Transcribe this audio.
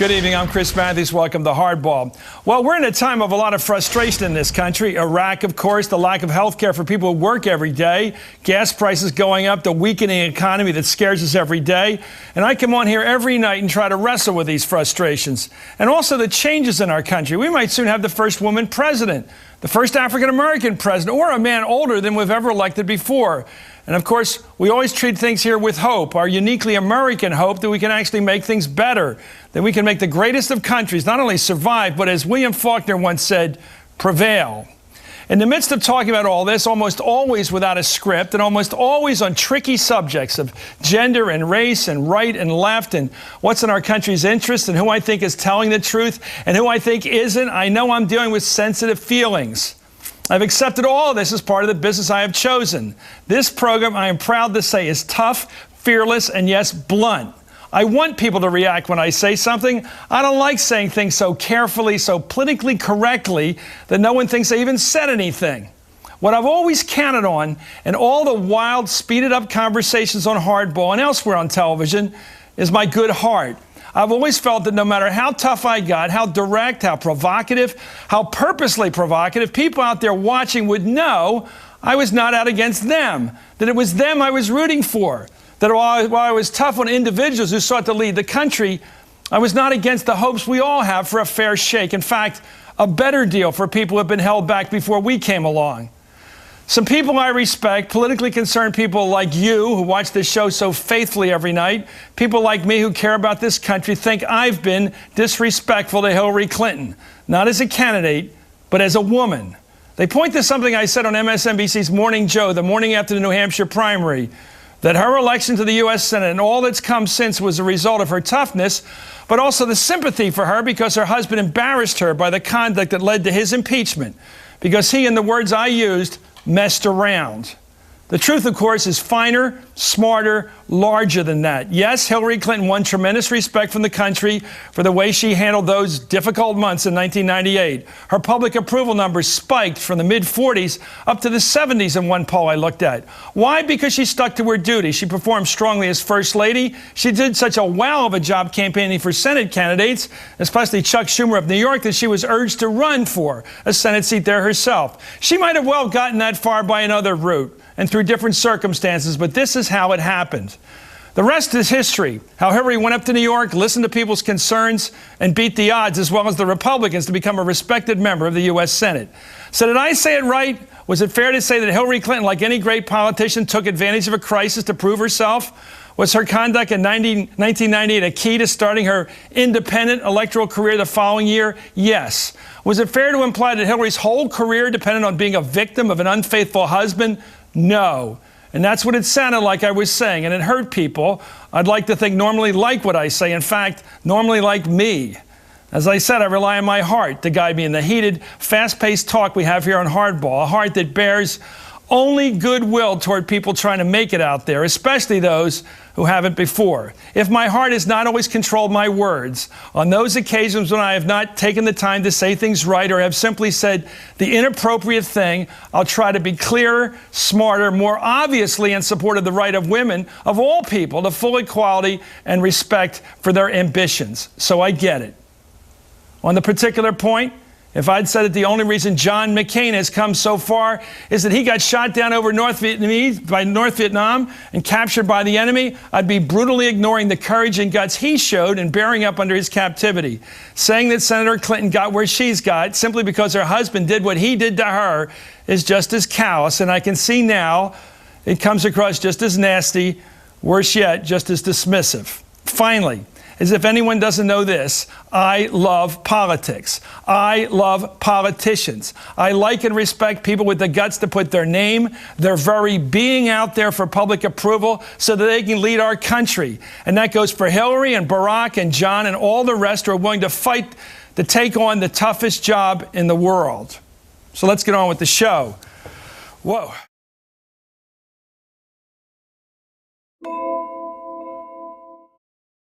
Good evening. I'm Chris Matthews. Welcome to Hardball. Well, we're in a time of a lot of frustration in this country. Iraq, of course, the lack of health care for people who work every day, gas prices going up, the weakening economy that scares us every day. And I come on here every night and try to wrestle with these frustrations. And also the changes in our country. We might soon have the first woman president, the first African-American president, or a man older than we've ever elected before. And of course, we always treat things here with hope, our uniquely American hope that we can actually make things better, that we can make the greatest of countries not only survive, but as William Faulkner once said, prevail. In the midst of talking about all this, almost always without a script and almost always on tricky subjects of gender and race and right and left and what's in our country's interest and who I think is telling the truth and who I think isn't, I know I'm dealing with sensitive feelings. I've accepted all of this as part of the business I have chosen. This program, I am proud to say, is tough, fearless, and yes, blunt. I want people to react when I say something. I don't like saying things so carefully, so politically correctly, that no one thinks I even said anything. What I've always counted on in all the wild, speeded-up conversations on Hardball and elsewhere on television is my good heart. I've always felt that no matter how tough I got, how direct, how provocative, how purposely provocative, people out there watching would know I was not out against them, that it was them I was rooting for, that while I was tough on individuals who sought to lead the country, I was not against the hopes we all have for a fair shake. In fact, a better deal for people who have been held back before we came along. Some people I respect, politically concerned people like you who watch this show so faithfully every night, people like me who care about this country, think I've been disrespectful to Hillary Clinton, not as a candidate, but as a woman. They point to something I said on MSNBC's Morning Joe the morning after the New Hampshire primary, that her election to the U.S. Senate and all that's come since was a result of her toughness, but also the sympathy for her because her husband embarrassed her by the conduct that led to his impeachment, because he, in the words I used, messed around. The truth, of course, is finer, smarter, larger than that. Yes, Hillary Clinton won tremendous respect from the country for the way she handled those difficult months in 1998. Her public approval numbers spiked from the mid-40s up to the 70s in one poll I looked at. Why? Because she stuck to her duty. She performed strongly as First Lady. She did such a wow of a job campaigning for Senate candidates, especially Chuck Schumer of New York, that she was urged to run for a Senate seat there herself. She might have well gotten that far by another route and through different circumstances, but this is how it happened. The rest is history. How Hillary went up to New York, listened to people's concerns, and beat the odds, as well as the Republicans, to become a respected member of the U.S. Senate. So did I say it right? Was it fair to say that Hillary Clinton, like any great politician, took advantage of a crisis to prove herself? Was her conduct in 1998 a key to starting her independent electoral career the following year? Yes. Was it fair to imply that Hillary's whole career depended on being a victim of an unfaithful husband? No. And that's what it sounded like I was saying, and it hurt people I'd like to think normally like what I say, in fact, normally like me. As I said, I rely on my heart to guide me in the heated, fast-paced talk we have here on Hardball, a heart that bears only goodwill toward people trying to make it out there, especially those who haven't before. If my heart has not always controlled my words, on those occasions when I have not taken the time to say things right or have simply said the inappropriate thing, I'll try to be clearer, smarter, more obviously in support of the right of women, of all people, to full equality and respect for their ambitions. So I get it. On the particular point, if I'd said that the only reason John McCain has come so far is that he got shot down over North Vietnam and captured by the enemy, I'd be brutally ignoring the courage and guts he showed in bearing up under his captivity. Saying that Senator Clinton got where she's got simply because her husband did what he did to her is just as callous, and I can see now it comes across just as nasty, worse yet, just as dismissive. Finally, as if anyone doesn't know this, I love politics. I love politicians. I like and respect people with the guts to put their name, their very being out there for public approval so that they can lead our country. And that goes for Hillary and Barack and John and all the rest who are willing to fight to take on the toughest job in the world. So let's get on with the show. Whoa.